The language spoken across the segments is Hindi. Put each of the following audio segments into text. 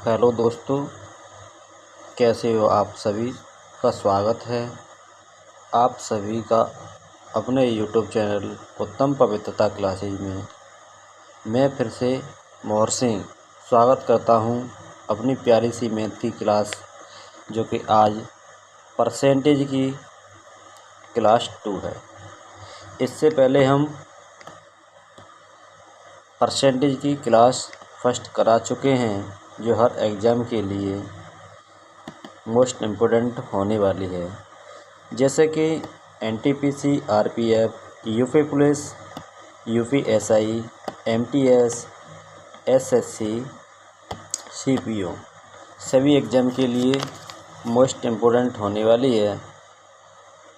हेलो दोस्तों, कैसे हो आप सभी का स्वागत है आप सभी का अपने यूट्यूब चैनल उत्तम पवित्रता क्लासेज में। मैं फिर से मोहर सिंह स्वागत करता हूं अपनी प्यारी सी मैथ की क्लास, जो कि आज परसेंटेज की क्लास 2 है। इससे पहले हम परसेंटेज की क्लास फर्स्ट करा चुके हैं, जो हर एग्ज़ाम के लिए मोस्ट इम्पोर्टेंट होने वाली है, जैसे कि NTPC, RPF, UP police, UPSI, MTS, SSC, CPO सभी एग्ज़ाम के लिए मोस्ट इम्पोर्टेंट होने वाली है।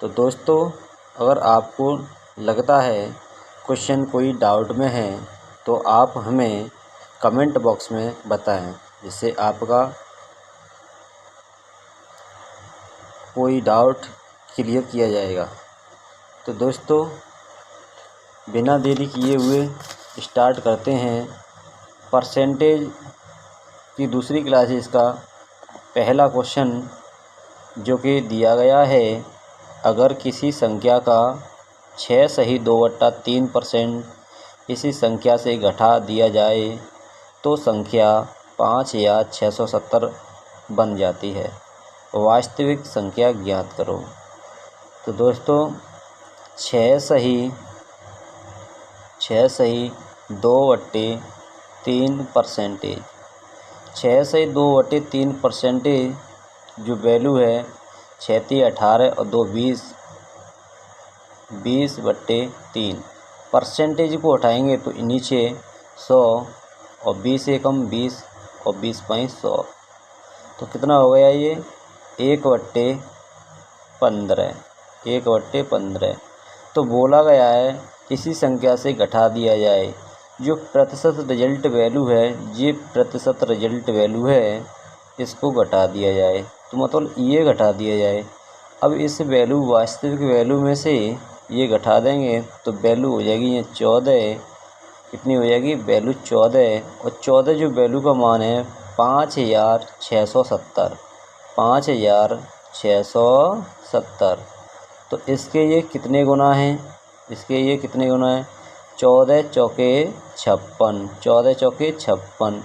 तो दोस्तों, अगर आपको लगता है क्वेश्चन कोई डाउट में है तो आप हमें कमेंट बॉक्स में बताएं, जिससे आपका कोई डाउट क्लियर किया जाएगा। तो दोस्तों, बिना देरी किए हुए स्टार्ट करते हैं परसेंटेज की दूसरी क्लासेस का पहला क्वेश्चन, जो कि दिया गया है। अगर किसी संख्या का 6.2/3% इसी संख्या से घटा दिया जाए तो संख्या 5 या 670 बन जाती है। वास्तविक संख्या ज्ञात करो। तो दोस्तों, 6/2/3%, 6/2/3% जो वैल्यू है 6×18 और 2 20, 20/3। परसेंटेज को उठाएंगे तो नीचे 100 और 20 से कम 20 और 20.100, तो कितना हो गया ये 1/15। 1/15। तो बोला गया है इसी संख्या से घटा दिया जाए। जो प्रतिशत रिजल्ट वैल्यू है, ये प्रतिशत रिजल्ट वैल्यू है, इसको घटा दिया जाए। तो मतलब ये घटा दिया जाए। अब इस वैल्यू वास्तविक वैल्यू में से ये घटा देंगे तो वैल्यू हो जाएगी ये 14। कितनी हो जाएगी वैल्यू 14। और 14 जो वैल्यू का मान है 5,670। 5,670। तो इसके ये कितने गुना हैं? 14 चौके 56। 14 चौके 56।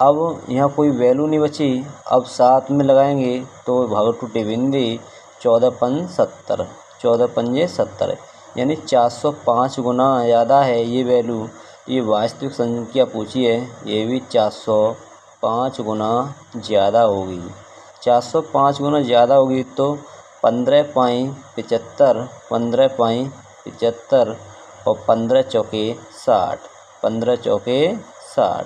अब यहाँ कोई वैल्यू नहीं बची। अब साथ में लगाएंगे तो भाग टूटे बिंदी 14×5 = 70। 14×5 = 70, यानी 405 गुना ज़्यादा है ये वैल्यू। ये वास्तविक संख्या पूछी है, ये भी 405 गुना ज़्यादा होगी। 405 गुना ज़्यादा होगी तो 15.75। 15.75 और 15 चौके 60। 15 चौके 60।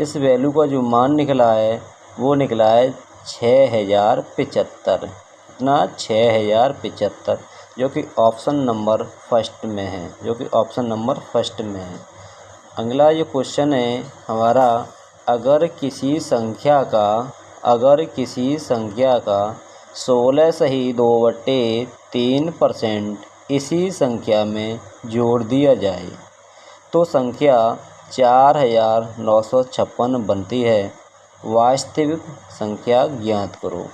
इस वैल्यू का जो मान निकला है वो निकला है 6075। कितना? 6075, जो कि ऑप्शन नंबर फर्स्ट में है। अगला जो क्वेश्चन है हमारा, अगर किसी संख्या का 16.2/3% इसी संख्या में जोड़ दिया जाए तो संख्या 4,956 बनती है। वास्तविक संख्या ज्ञात करो।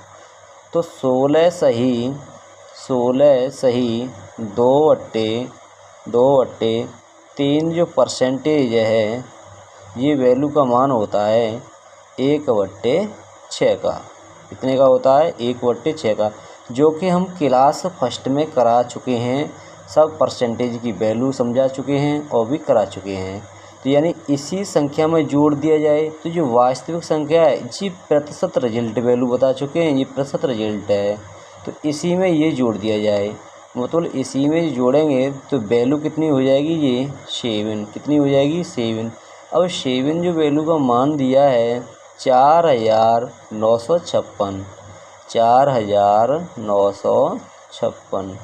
तो 16.2/3 जो परसेंटेज है, ये वैल्यू का मान होता है 1/6 का। कितने का होता है? 1/6 का, जो कि हम क्लास फर्स्ट में करा चुके हैं। सब परसेंटेज की वैल्यू समझा चुके हैं और भी करा चुके हैं। तो यानी इसी संख्या में जोड़ दिया जाए तो जो वास्तविक संख्या है, जी प्रतिशत रिजल्ट वैल्यू बता चुके हैं, ये प्रतिशत रिजल्ट है। तो इसी में ये जोड़ दिया जाए, मतलब इसी में जोड़ेंगे तो वैल्यू कितनी हो जाएगी? ये 7। कितनी हो जाएगी? 7। अब 7 जो वैल्यू का मान दिया है 4,956। 4,956।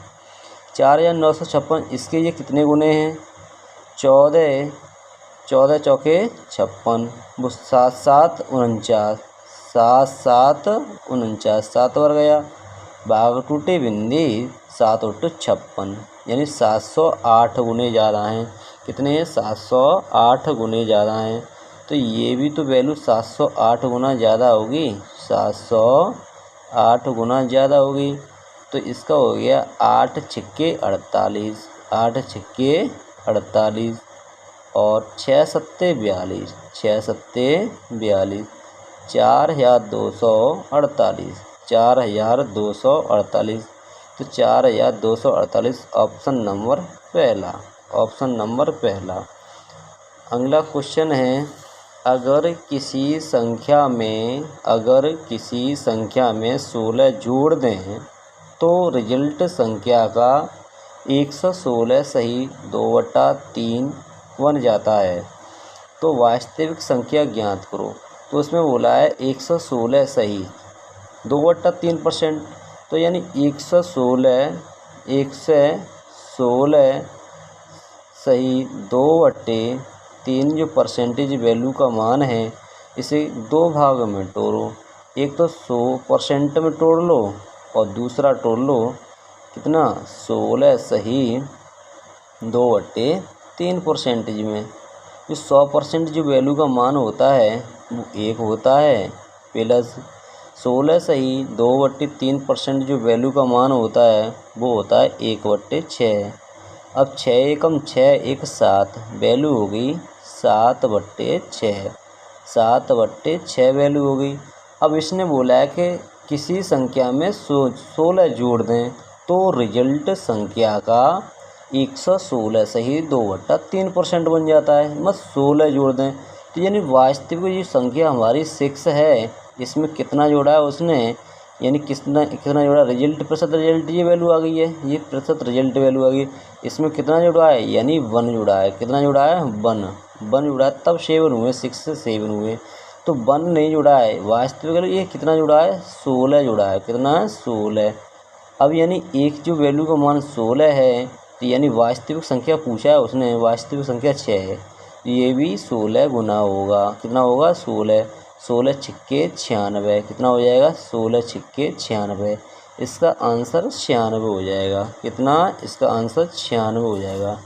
4,956, इसके ये कितने गुने हैं? 14 चौके 56। वो 7×7 = 49। 7×7 = 49। 7 बार गया, भाग टूटे बिंदी 7×8 = 56, यानी 708 गुने ज़्यादा हैं। कितने हैं? 708 गुने ज़्यादा हैं। तो ये भी तो वैल्यू 708 गुना ज़्यादा होगी, 708 गुना ज़्यादा होगी। तो इसका हो गया 8 छिक्के 48, 8 छिक्के 48 और 6 सत्ते 42, 6 सत्ते 42, 4248, 4248। तो 4248 ऑप्शन नंबर पहला, ऑप्शन नंबर पहला। अगला क्वेश्चन है, अगर किसी संख्या में 16 जोड़ दें तो रिजल्ट संख्या का 116 सही 2/3 बन जाता है। तो वास्तविक संख्या ज्ञात करो। तो उसमें बोला है 116 सही 2/3%। तो यानी 116 सही 2/3 जो परसेंटेज वैल्यू का मान है, इसे दो भागों में तोड़ो। एक तो 100% में तोड़ लो और दूसरा तोड़ लो कितना 16 सही 2/3% में। जो 100% जो वैल्यू का मान होता है वो 1 होता है, प्लस 16 सही 2/3% जो वैल्यू का मान होता है वो होता है 1/6। अब 6 एकम 6 1 7, वैल्यू हो गई 7/6, 7/6 वैल्यू हो गई। अब इसने बोला है कि किसी संख्या में 16 जोड़ दें तो रिजल्ट संख्या का 116 सही 2/3% बन जाता है। बस 16 जोड़ दें तो यानी वास्तविक जो संख्या हमारी 6 है, इसमें कितना जोड़ा है उसने, यानी कितना जोड़ा, रिजल्ट प्रतिशत रिजल्ट ये वैल्यू आ गई है, ये प्रतिशत रिजल्ट वैल्यू आ गई। इसमें कितना जुड़ा है, यानी 1 जुड़ा है। कितना जुड़ा है, 1 जुड़ा है, तब 7 हुए, 6 से 7 हुए। तो 1 नहीं जुड़ा है वास्तविक, ये कितना जुड़ा है, 16 जुड़ा है। कितना है, 16। अब यानी एक जो वैल्यू का मान 16 है, तो यानी वास्तविक संख्या पूछा है उसने, वास्तविक संख्या 6 है, ये भी 16 गुना होगा। कितना होगा, 16, 16 छिक्के 96। कितना हो जाएगा, 16 छिक्के 96। इसका आंसर 96 हो जाएगा। कितना, इसका आंसर 96 हो जाएगा।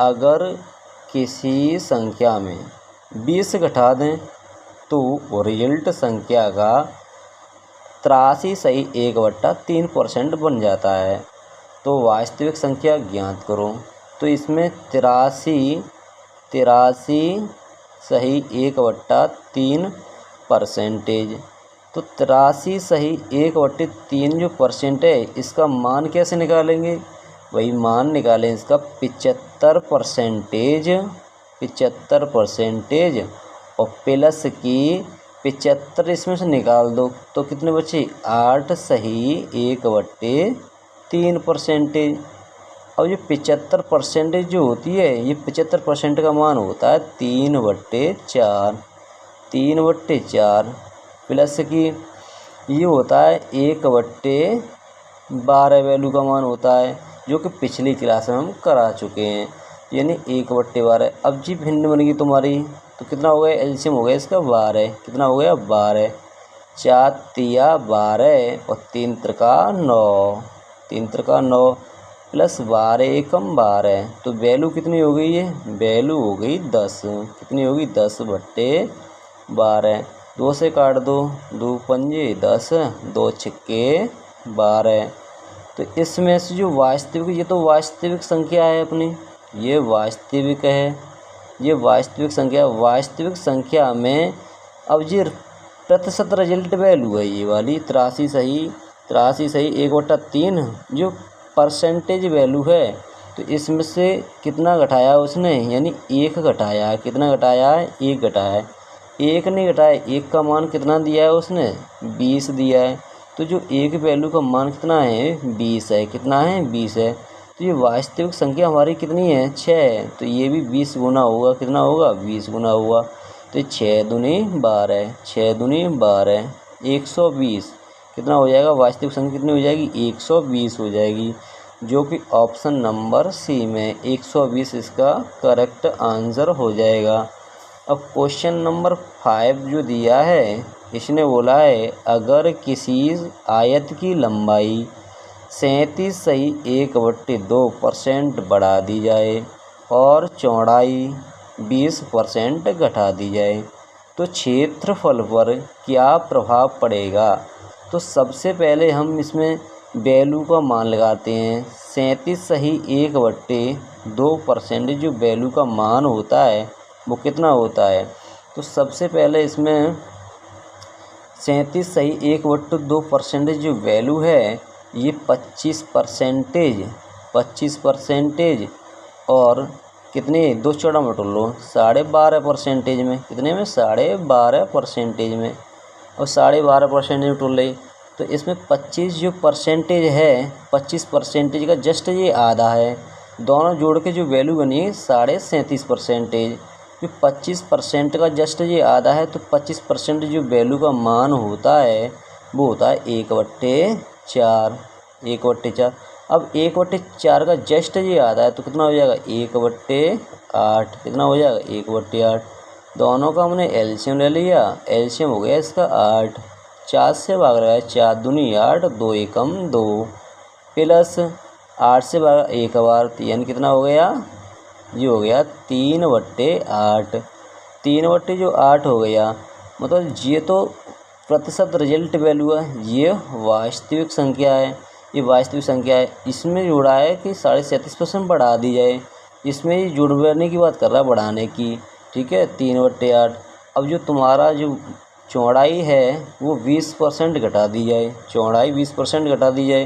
अगर किसी संख्या में 20 घटा दें तो रिजल्ट संख्या का 83 सही 1/3% बन जाता है। तो वास्तविक संख्या ज्ञात करो। तो इसमें 83 सही 1/3%। तो 83 सही 1/3 जो परसेंट है, इसका मान कैसे निकालेंगे, वही मान निकालें इसका 75% और प्लस की 75 इसमें से निकाल दो तो कितने बचे, 8 सही 1/3%। अब ये 75% जो होती है, ये 75% का मान होता है 3/4, 3/4 प्लस की ये होता है 1/12 वैल्यू का मान होता है, जो कि पिछली क्लास में हम करा चुके हैं, यानी 1/12। अब जी भिन्न बन गई तुम्हारी, तो कितना हो गया, एलसीएम हो गया इसका 12। कितना हो गया, 12, 4 तिया 12 और 3 त्रिका 9, 3 त्रिका 9 प्लस 12 एकम 12। तो वैल्यू कितनी हो गई है, वैल्यू हो गई 10। कितनी होगी, 10/12। 2 से काट दो, 2 पंजे 10, 2 छिक्के 12। तो इसमें से जो वास्तविक, ये तो वास्तविक संख्या है अपनी, ये वास्तविक है, ये वास्तविक संख्या में अब ये प्रतिशत रिजल्ट वैल्यू है, ये वाली 83 सही 1/3 जो परसेंटेज वैल्यू है। तो इसमें से कितना घटाया उसने, यानी 1 घटाया। कितना घटाया है, 1 घटाया है। 1 नहीं घटाया, 1 का मान कितना दिया है उसने, 20 दिया है। तो जो 1 वैल्यू का मान कितना है, 20 है। कितना है, 20 है। तो ये वास्तविक संख्या हमारी कितनी है, 6। तो ये भी 20 गुना होगा। कितना होगा, 20 गुना होगा। तो 6 दूनी 12, 6 दूनी 12, 120। कितना हो जाएगा, वास्तविक संख्या कितनी हो जाएगी, 120 हो जाएगी, जो कि ऑप्शन नंबर सी में 120 इसका करेक्ट आंसर हो जाएगा। अब क्वेश्चन नंबर 5 जो दिया है, इसने बोला है अगर किसी आयत की लंबाई 37 सही 1/2% बढ़ा दी जाए और चौड़ाई 20% घटा दी जाए तो क्षेत्रफल पर क्या प्रभाव पड़ेगा। तो सबसे पहले हम इसमें वैल्यू का मान लगाते हैं। 37.1/2% जो वैल्यू का मान होता है वो कितना होता है। तो सबसे पहले इसमें 37.1/2% जो वैल्यू है ये 25% और कितने 2 चौड़ा मटोल लो 12.5% में, कितने में 12.5% में, और 12.5% में टोल रही। तो इसमें 25 जो परसेंटेज है 25% का जस्ट ये आधा है। दोनों जोड़ के जो वैल्यू बनी है 37.5%, जो 25% का जस्ट ये आधा है। तो 25% जो वैल्यू का मान होता है वो होता है 1/4। 1/4। अब 1/4 का जस्ट ये आधा है तो कितना हो जाएगा 1/8। कितना हो जाएगा 1/8। दोनों का हमने एलसीएम ले लिया। एलसीएम हो गया इसका 8। 4 से भाग रहा है 4 दूनी 8, 2 एकम 2, प्लस 8 से भाग 1 बार, यानी कितना हो गया, ये हो गया 3/8। 3/8 हो गया। मतलब ये तो प्रतिशत रिजल्ट वैल्यू है, ये वास्तविक संख्या है, ये वास्तविक संख्या है। इसमें जोड़ा है कि 37.5% बढ़ा दी जाए, इसमें ये जुड़वाने की बात कर रहा है, बढ़ाने की। ठीक है, 3/8। अब जो तुम्हारा जो चौड़ाई है वो 20% घटा दी जाए, चौड़ाई 20% घटा दी जाए।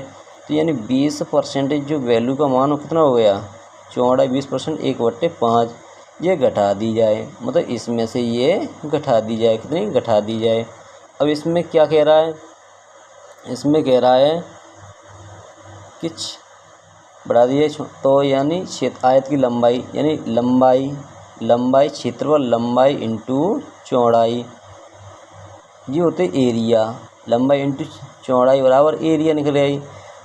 तो यानी 20% जो वैल्यू का मान हो कितना हो गया, चौड़ाई 20% 1/5 ये घटा दी जाए। मतलब इसमें से ये घटा दी जाए, कितनी घटा दी जाए। अब इसमें क्या कह रहा है, इसमें कह रहा है कि बढ़ा दिए तो यानी आयत की लंबाई, यानी लंबाई क्षेत्रफल लंबाई इंटू चौड़ाई, ये होते एरिया। लंबाई इंटू चौड़ाई बराबर एरिया निकल आई।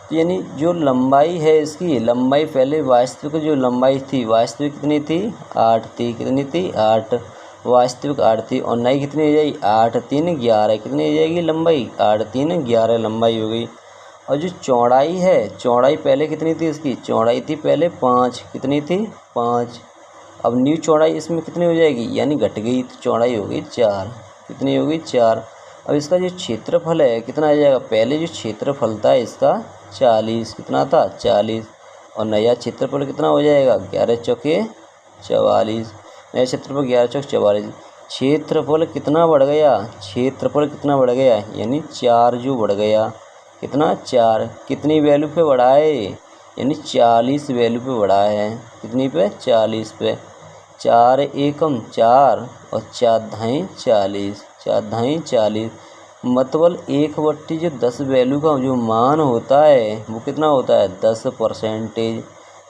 तो यानी जो लंबाई है इसकी, लंबाई पहले वास्तविक जो लंबाई थी, वास्तविक कितनी थी 8 थी, कितनी थी 8, वास्तविक 8 थी, और नई कितनी हो जाएगी 8 3 11, कितनी हो जाएगी लंबाई 8 3 11 लंबाई हो गई। और जो चौड़ाई है, चौड़ाई पहले कितनी थी इसकी, चौड़ाई थी पहले 5, कितनी थी 5। अब न्यू चौड़ाई इसमें कितनी हो जाएगी, यानी घट गई, तो चौड़ाई हो गई 4, कितनी हो गई 4। अब इसका जो क्षेत्रफल है कितना आ जाएगा, पहले जो क्षेत्रफल था इसका 40, कितना था 40, और नया क्षेत्रफल कितना हो जाएगा 11 चौके 44, नया क्षेत्रफल 11 चौके 44। क्षेत्रफल कितना बढ़ गया, क्षेत्रफल कितना बढ़ गया, यानी 4 जो बढ़ गया, कितना 4, कितनी वैल्यू पे बढ़ा है, यानी 40 वैल्यू पे बढ़ा है, कितनी पे 40 पे। 4 एकम 4 और 4 धाई 40, 4 धाई 40। मतलब 1/10 जो 10 वैल्यू का जो मान होता है वो कितना होता है 10%।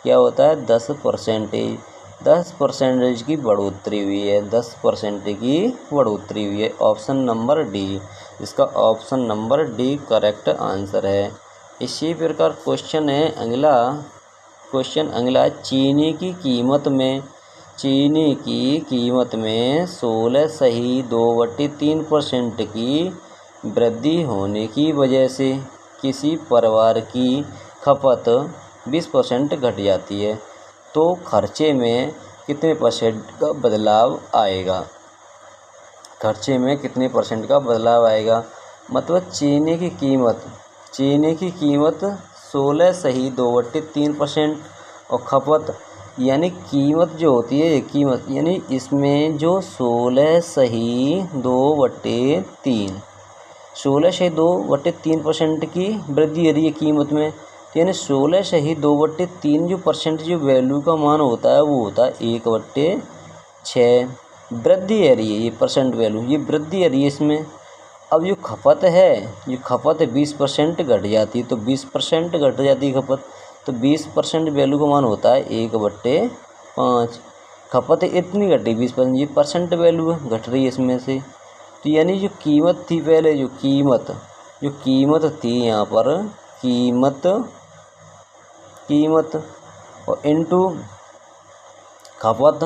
क्या होता है 10%। 10% की बढ़ोतरी हुई है, 10% की बढ़ोतरी हुई है। ऑप्शन नंबर डी, इसका option number D correct answer है। इसी प्रकार क्वेश्चन है अगला, क्वेश्चन अगला, चीनी की कीमत में 16.2/3% की वृद्धि होने की वजह से किसी परिवार की खपत 20% घट जाती है, तो खर्चे में कितने परसेंट का बदलाव आएगा। खर्चे में कितने परसेंट का बदलाव आएगा। मतलब चीनी की कीमत 16.2/3% और खपत, यानी कीमत जो होती है, कीमत यानी इसमें जो 16/2/3 की वृद्धि हो रही है कीमत में। यानी 16/2/3 जो परसेंट जो वैल्यू का मान होता है वो होता है 1/6। वृद्धि है रही है ये परसेंट वैल्यू, ये वृद्धि है रही है इसमें। अब जो खपत है, ये खपत 20% घट जाती है, तो 20% घट जाती है खपत, तो 20% वैल्यू का मान होता है 1/5। खपत इतनी घटी 20%, ये परसेंट वैल्यू है घट रही है इसमें से। तो यानी जो कीमत थी पहले, जो कीमत थी यहाँ पर, कीमत और इंटू खपत,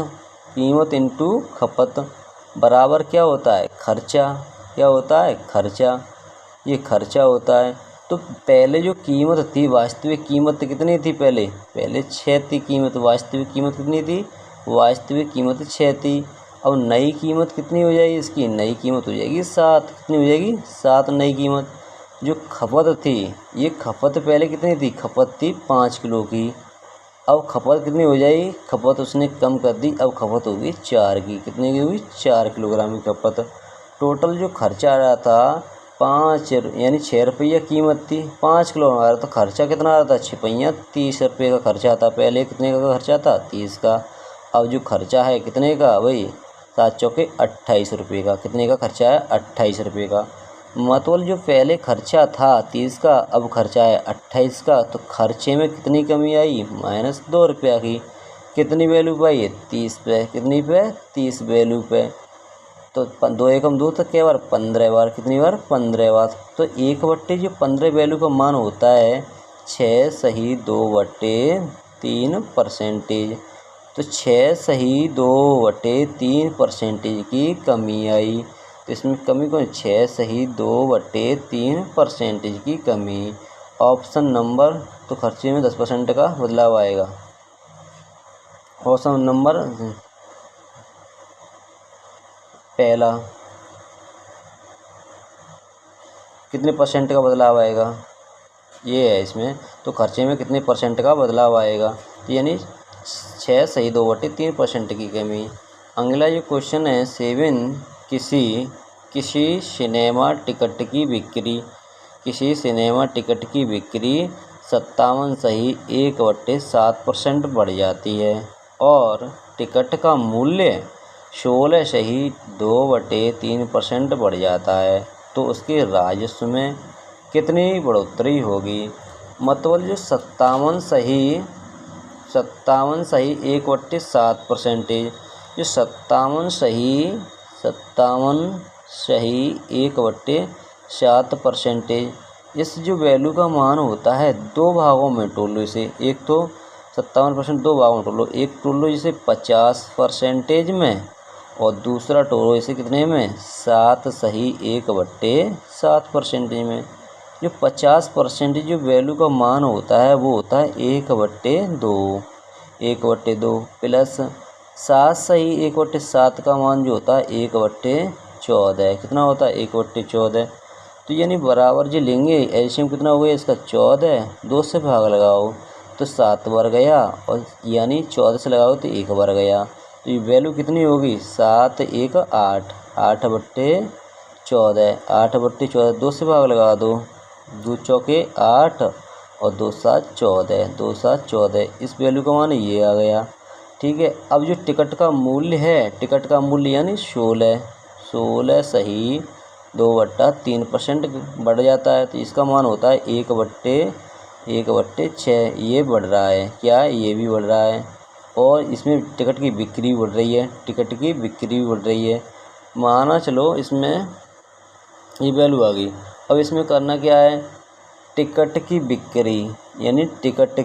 कीमत इंटू खपत बराबर क्या होता है खर्चा। क्या होता है खर्चा, ये खर्चा होता है। तो पहले जो कीमत थी, वास्तविक कीमत कितनी थी पहले 6 थी कीमत, वास्तविक कीमत कितनी थी वास्तविक कीमत 6 थी। अब नई कीमत कितनी हो जाएगी इसकी? नई कीमत हो जाएगी 7। कितनी हो जाएगी? 7 नई कीमत। जो खपत थी, ये खपत पहले कितनी थी? खपत थी 5 किलो की। अब खपत कितनी हो जाएगी? खपत उसने कम कर दी, अब खपत होगी 4 की। कितने की होगी? 4 किलोग्राम की खपत। टोटल जो खर्चा आ रहा था 5 यानी 6 रुपया कीमत थी, 5 किलो आ रहा था। खर्चा कितना आ रहा था? 6 30 रुपये का खर्चा था। पहले कितने का खर्चा था? 30 का। अब जो खर्चा है कितने का भाई? 7 चौके 28 रुपये का। कितने का खर्चा है? 28 रुपये का। मतलब जो पहले खर्चा था 30 का, अब खर्चा है 28 का। तो खर्चे में कितनी कमी आई? -2 रुपया की। कितनी वैल्यू पाई? 30 पे। कितनी पे? 30 वैल्यू पे। तो 2 एकम 2 तक क्या बार? 15 बार। कितनी बार? 15 बार। तो 1/15 जो 15 वैल्यू का मान होता है 6 सही 2/3%। तो 6 सही 2/3% की कमी आई। तो इसमें कमी कौन? 6 सही 2/3% की कमी। ऑप्शन नंबर, तो खर्चे में 10% का बदलाव आएगा। ऑप्शन नंबर पहला। कितने परसेंट का बदलाव आएगा? ये है इसमें। तो खर्चे में कितने परसेंट का बदलाव आएगा? तो यानी 6 सही 2/3% की कमी। अगला जो क्वेश्चन है 7, किसी सिनेमा टिकट की बिक्री 57 सही 1/7% बढ़ जाती है और टिकट का मूल्य 16 सही 2/3% बढ़ जाता है, तो उसके राजस्व में कितनी बढ़ोतरी होगी? मतलब जो 57 सही 1/7%, जो 57 सही 1/7%, इस जो वैल्यू का मान होता है 2 भागों में तोलो इसे। एक तो 57% 2 भागों में तोलो। एक तोलो इसे 50% में और दूसरा तोलो इसे कितने में? 7 सही 1/7% में। जो 50% जो वैल्यू का मान होता है वो होता है 1/2 प्लस 7 सही 1/7 का मान जो होता है 1/14। कितना होता है? 1/14। तो यानी बराबर जो लेंगे एलसीएम कितना हो गया इसका? 14। 2 से भाग लगाओ तो 7 बार गया, और यानी 14 से लगाओ तो 1 बार गया। तो ये वैल्यू कितनी होगी? 7 1 8 8/14। 8/14 2 से भाग लगा दो, 2 चौके 8 और 2 7 14। 2 7 14। इस वैल्यू का मान ये आ गया। ठीक है। अब जो टिकट का मूल्य है, टिकट का मूल्य यानी 16 सही 2/3% बढ़ जाता है, तो इसका मान होता है 1/6। ये बढ़ रहा है क्या? ये भी बढ़ रहा है। और इसमें टिकट की बिक्री बढ़ रही है, टिकट की बिक्री बढ़ रही है। माना चलो इसमें ये वैल्यू आ गई। अब इसमें करना क्या है? टिकट की बिक्री यानी टिकट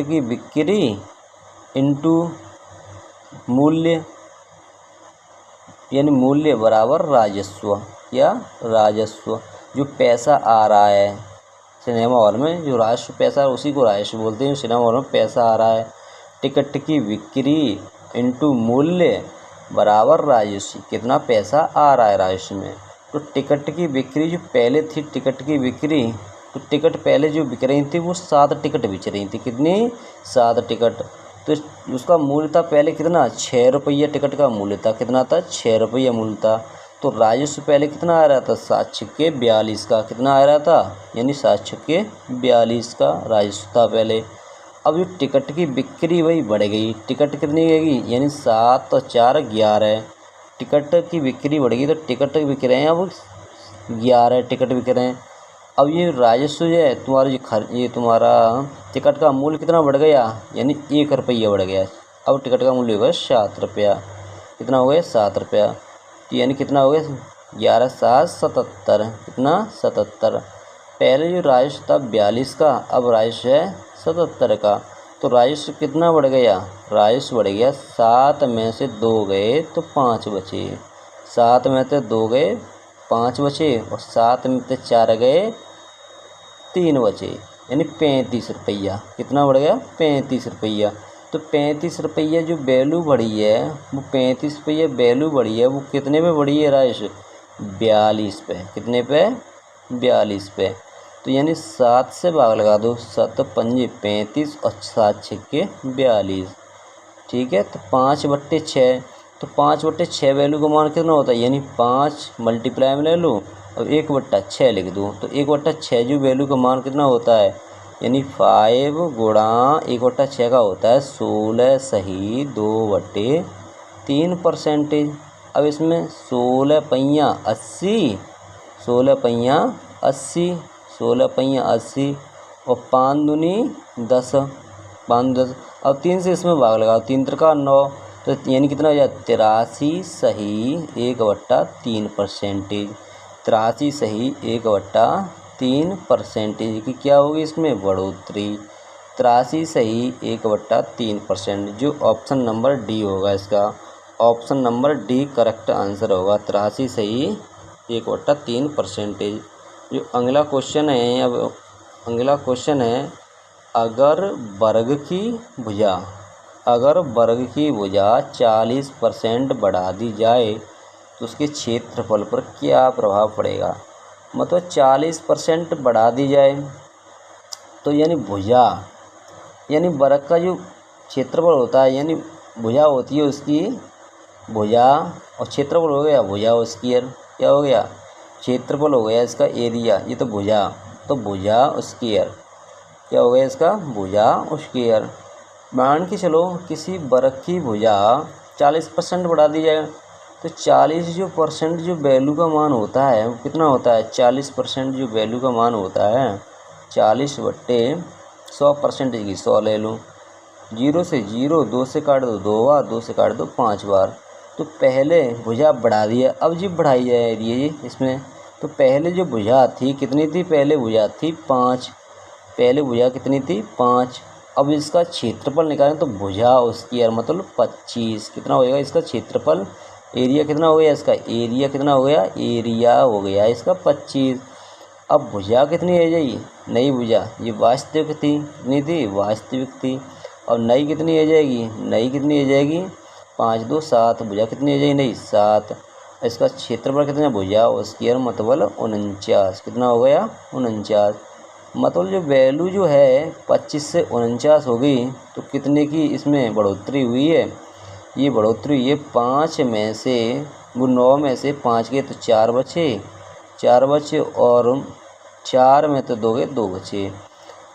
की बिक्री इनटू मूल्य, यानी मूल्य बराबर राजस्व। या राजस्व जो पैसा आ रहा है सिनेमा हॉल में, जो राजस्व पैसा है उसी को राजस्व बोलते हैं। सिनेमा हॉल में पैसा आ रहा है, टिकट की बिक्री इनटू मूल्य बराबर राजस्व। कितना पैसा आ रहा है राजस्व में? तो टिकट की बिक्री जो पहले थी, टिकट की बिक्री, तो टिकट पहले जो बिक रही थी वो 7 टिकट बिक रही थी। कितनी? 7 टिकट। तो उसका मूल्य था पहले कितना? 6 रुपया टिकट का मूल्य था। कितना था? 6 रुपया मूल्य था। तो राजस्व पहले कितना आ रहा था? 7 छक्के 42 का। कितना आ रहा था? यानी 7 छक्के 42 का राजस्व था पहले। अब जो टिकट की बिक्री वही बढ़ गई। टिकट कितनी गई? यानी 7 और 4 11। टिकट की बिक्री बढ़ गई तो टिकट बिक रहे हैं अब 11 टिकट बिक रहे हैं। अब ये राजस्व जो है तुम्हारा ये तुम्हारा टिकट का मूल्य कितना बढ़ गया? यानी 1 रुपया बढ़ गया। अब टिकट का मूल्य हो गया 7 रुपया। कितना हो गया? 7 रुपया। तो यानी कितना हो गया? 11 7 77। कितना? 77। पहले जो राजस्व था 42 का, अब राजस्व है 77 का। तो राजस्व कितना बढ़ गया? राजस्व बढ़ गया 7 में से 2 गए तो 5 बचे। 7 में से 2 गए 5 बचे और 7 में से 4 गए 3 बचे। यानी 35 रुपया। कितना बढ़ गया? 35 रुपया। तो 35 रुपया जो वैल्यू बढ़ी है वो 35 रुपया वैल्यू बढ़ी है वो कितने पे बढ़ी है राइस? 42 पे। कितने पे? 42 पे। तो यानी 7 से भाग लगा दो, 7 पंजे 35 और 7 छक्के 42। ठीक है, तो 5/6। तो 5/6 वैल्यू का मान कितना होता है? यानी 5 मल्टीप्लाई में ले लो और 1/6 लिख दो। तो 1/6 जो वैल्यू का मान कितना होता है? यानी 5 गुणा 1/6 का होता है 16 सही 2/3%। अब इसमें 16 पहिया 80, 16 पहिया 80, 16 पहिया 80 और 5 दूनी 10, 5 10। अब 3 से इसमें भाग लगाओ, 3 त्रिका 9। तो यानी कितना हो जाए? 83 सही 1/3%। 83 सही 1/3% की क्या होगी इसमें? बढ़ोतरी। 83 सही 1/3%, जो ऑप्शन नंबर डी होगा इसका। Option number D correct answer होगा। 83 सही 1/3%। जो अगला क्वेश्चन है, अब अगला क्वेश्चन है, अगर वर्ग की भुजा 40% बढ़ा दी जाए तो उसके क्षेत्रफल पर क्या प्रभाव पड़ेगा? मतलब 40% बढ़ा दी जाए तो यानी भुजा, यानी वर्ग का जो क्षेत्रफल होता है, यानी भुजा होती है उसकी भुजा और क्षेत्रफल हो गया भुजा स्क्वायर। क्या हो गया? क्षेत्रफल हो गया इसका एरिया। ये तो भुजा, तो भुजा स्क्वायर। क्या हो गया इसका? भुजा स्क्वायर। मान के चलो किसी वर्ग की भुजा 40% बढ़ा दी जाए तो 40 जो परसेंट जो वैल्यू का मान होता है वो कितना होता है? 40% जो वैल्यू का मान होता है 40/100% की 100 ले लो। 0 से 0, 2 से काट दो 2 बार, 2 से काट दो 5 बार। तो पहले भुजा बढ़ा दिया, अब जी बढ़ाई जा रही है इसमें। तो पहले जो भुजा थी कितनी थी? पहले भुजा थी 5। पहले भुजा कितनी थी? 5। अब इसका क्षेत्रफल निकालें तो भुजा स्क्वायर मतलब 25। कितना हो जाएगा इसका क्षेत्रफल? एरिया कितना हो गया इसका? एरिया कितना हो गया? एरिया हो गया इसका 25। अब भुजा कितनी है जाएगी? नई भुजा, ये वास्तविक थी, कितनी थी? वास्तविक थी। और नई कितनी है जाएगी? नई कितनी है जाएगी? 5 2 7। भुजा कितनी है जाएगी? नई 7। इसका क्षेत्रफल कितना? भुजा स्क्वायर मतलब 49। कितना हो गया? 49। मतलब जो वैल्यू जो है 25 से 49 हो गई तो कितने की इसमें बढ़ोतरी हुई है? ये बढ़ोतरी हुई है 5 में से, वो 9 में से 5 गए तो 4 बचे, 4 बचे और 4 में तो 2 गए 2 बचे।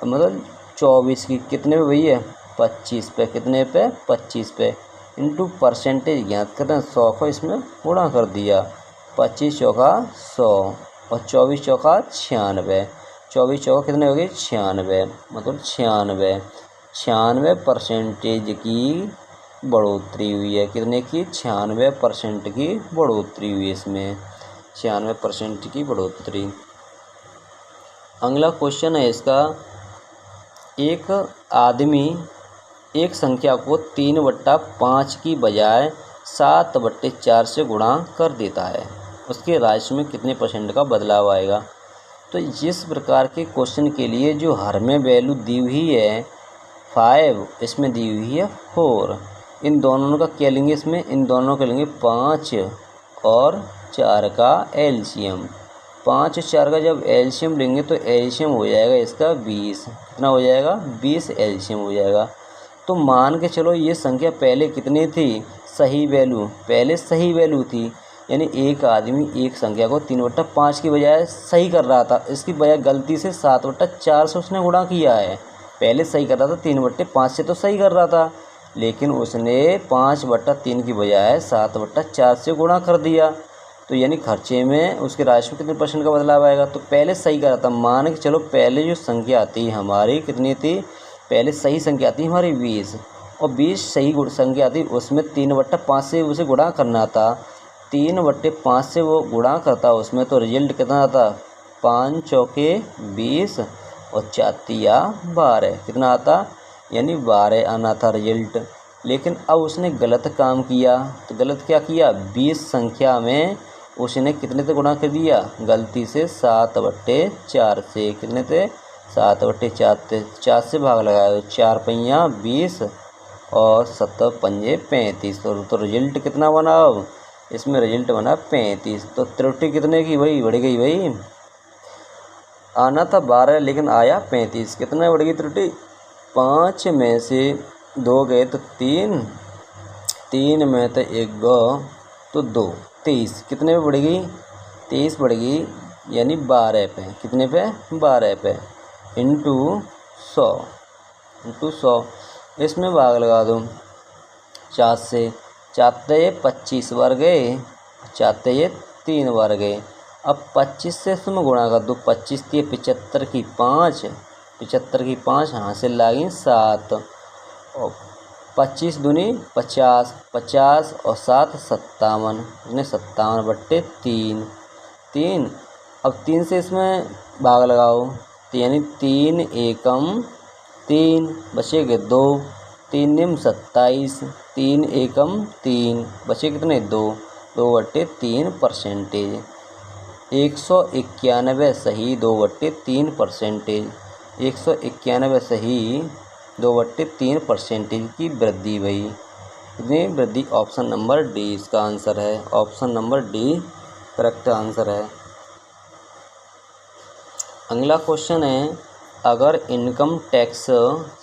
मतलब 24 की कितने पे भई है? 25 पे। कितने पे? 25 पे। इंटू परसेंटेज ज्ञात करना, 100 को इसमें गुणा कर दिया। 25 चौका 100 और 24 चौका 96। 24 चौका कितने हो गए? 96। मतलब 96% की बढ़ोतरी हुई है। कितने की? 96% की बढ़ोतरी हुई है इसमें। 96% की बढ़ोतरी। अगला क्वेश्चन है इसका, एक आदमी एक संख्या को 3/5 की बजाय 7/4 से गुणा कर देता है, उसके राशि में कितने % का बदलाव आएगा? तो जिस प्रकार के क्वेश्चन के लिए जो हर में वैल्यू दी हुई है 5, इसमें दी हुई है 4, इन दोनों का क्या लेंगे? इसमें इन दोनों का लेंगे 5 और 4 का एलसीएम। 5 और 4 का जब एलसीएम लेंगे तो एलसीएम हो जाएगा इसका 20। कितना हो जाएगा? 20 एलसीएम हो जाएगा। तो मान के चलो ये संख्या पहले कितनी थी? सही वैल्यू, पहले सही वैल्यू थी। यानी एक आदमी एक संख्या को 3/5 की बजाय सही कर रहा था, इसकी बजाय गलती से 7/4 से उसने गुणा किया है। पहले सही कर रहा था 3/5 से, तो सही कर रहा था, लेकिन उसने 5/3 की बजाय 7/4 से गुणा कर दिया। तो यानी खर्चे में उसके राशि में कितने % का बदलाव आएगा? तो पहले सही कर रहा था, मान के चलो पहले जो संख्या थी हमारी कितनी थी? पहले सही संख्या थी हमारी 20, और 20 सही संख्या थी, उसमें 3/5 से उसे गुणा करना था। 3/5 से वो गुणा करता उसमें, तो रिजल्ट कितना आता? 5 चौके 20 और 4 तिया 12। कितना आता? यानी 12 आना था रिजल्ट। लेकिन अब उसने गलत काम किया। तो गलत क्या किया? 20 संख्या में उसने कितने से गुणा कर दिया? गलती से 7/4 से। कितने से? 7/4 से भाग लगाया तो 4 पहिया 20 और 7 पंजे 35। तो रिजल्ट कितना बना? अब इसमें रिजल्ट बना 35। तो त्रुटि कितने की भाई? बढ़ गई भाई, आना था 12 लेकिन आया 35। कितना बढ़ गई त्रुटि? 5 में से 2 गए तो 3, 3 में तो 1 गो तो 2, 23। कितने पे बढ़ गई? 23 बढ़ गई, यानी 12 पे। कितने पे? 12 पे इंटू 100। इसमें भाग लगा दो 4 से। 4 25 बार गए, 4 3 बार गए। अब 25 से इसमें गुणा कर दो। 25 थी 75 की 5, 75 की 5 हासिल लागी 7 और 25 दूनी 50, 50 और 7 57, इसने 57/3। अब 3 से इसमें भाग लगाओ तो यानी 3 एकम 3, बचेगे 2, 3 निम 27, 3 एकम 3, बचे कितने? 2, 2/3%। 191 सही 2/3%। 191 सही 2/3% की वृद्धि हुई। कितनी वृद्धि? ऑप्शन नंबर डी इसका आंसर है। Option number D correct answer है। अगला क्वेश्चन है, अगर इनकम टैक्स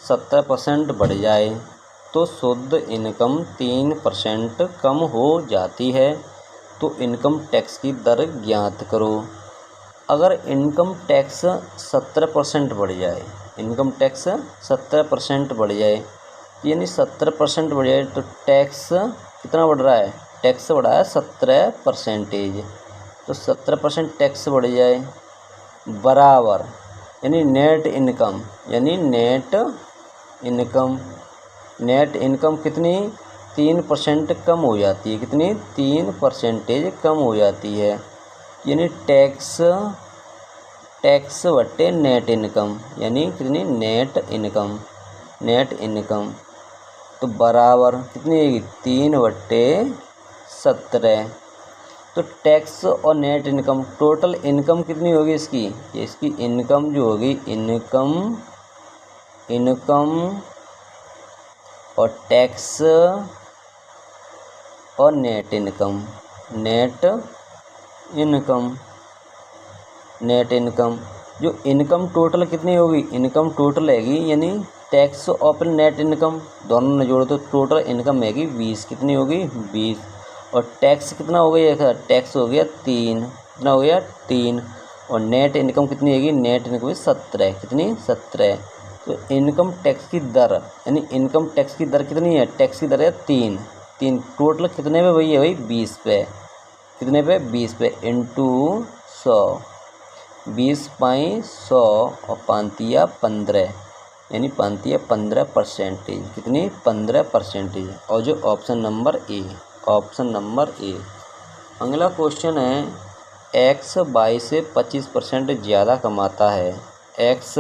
70% बढ़ जाए तो शुद्ध इनकम 3% कम हो जाती है, तो इनकम टैक्स की दर ज्ञात करो। अगर इनकम टैक्स 70% बढ़ जाए, इनकम टैक्स 70% बढ़ जाए, यानी 70% बढ़ जाए तो टैक्स कितना बढ़ रहा है? टैक्स बढ़ा है 17%। तो 17% टैक्स बढ़ जाए बराबर, यानी नेट इनकम, यानी नेट इनकम कितनी? 3% कम हो जाती है। कितनी? 3% कम हो जाती है, यानी टैक्स बटे नेट इनकम, यानी कितनी? नेट इनकम तो बराबर कितनी होगी? 3/17। तो टैक्स और नेट इनकम, टोटल इनकम कितनी होगी इसकी? इसकी इनकम जो होगी, इनकम और टैक्स और नेट इनकम, जो इनकम टोटल कितनी होगी? इनकम टोटल हैगी, यानी टैक्स और नेट इनकम दोनों ने जोड़ो तो टोटल इनकम हैगी 20। कितनी होगी? 20। और टैक्स कितना हो गया? टैक्स हो गया 3। कितना हो गया? 3। और नेट इनकम कितनी हैगी? Net income 17। कितनी? 17। तो इनकम टैक्स की दर, यानी इनकम टैक्स की दर कितनी है? टैक्स की दर है 3। टोटल कितने पे भैया? भाई 20 पे। कितने पे? 20 पे इंटू 100। 20 पाई 100 और 5 15, यानी 15%। कितनी? 15%। और जो ऑप्शन नंबर ए। अगला क्वेश्चन है, एक्स वाई से 25% ज़्यादा कमाता है। एक्स